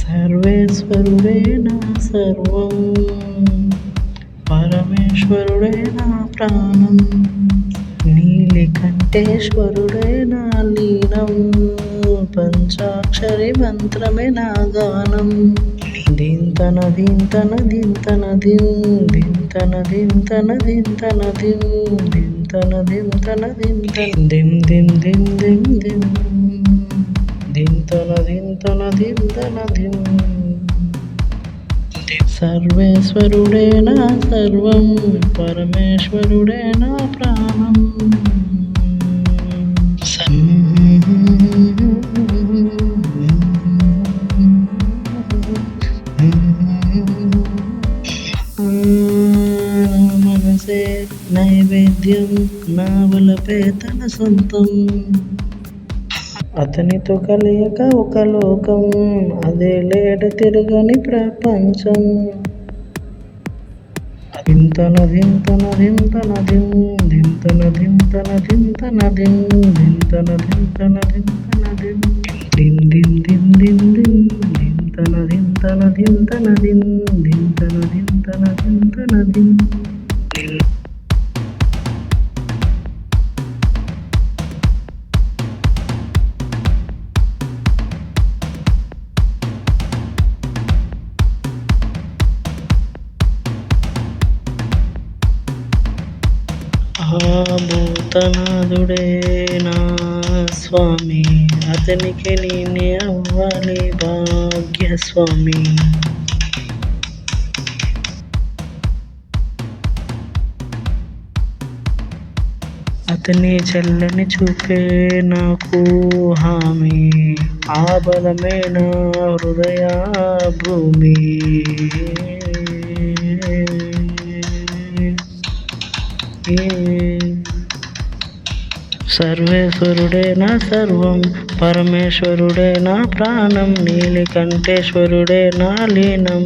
సర్వేశ్వరుడే నా సర్వం, పరమేశ్వరుడే నా ప్రాణం, నీలికంఠేశ్వరుడే నా లీనం, పంచాక్షరి మంత్రమే నా గానం. దింతన దింతన దింతన దింతన దింతన దింతన దింతన దింతన దిం దిం దిం దిం దిం దింతన దింతన దింతన దిం. సర్వేశ్వరుడే నా సర్వం, పరమేశ్వరుడే నా ప్రాణం. మనసే నైవేద్యం, నా వలపే తన సొంతం, అతనితో కలియక ఒక లోకం, అదే లేడ తిరగని ప్రపంచం. దింతన దింతన దింతన దిం దింతన దింతన దింతన దిం దింతన దింతన దింతన దిం దిం దిం దిం దిం దిం దింతన దింతన దింతన దిం దింతన దింతన దింతన దిం. భూతనాథుడే నా స్వామి, అతనికి నేనే అవ్వాలి భాగ్యస్వామి. అతని చెల్లని చూపే నాకు హామీ, ఆ బలమే నా హృదయ భూమి. సర్వేశ్వరుడే నా సర్వం, పరమేశ్వరుడే నా ప్రాణం, నీలికంఠేశ్వరుడే నా లీనం.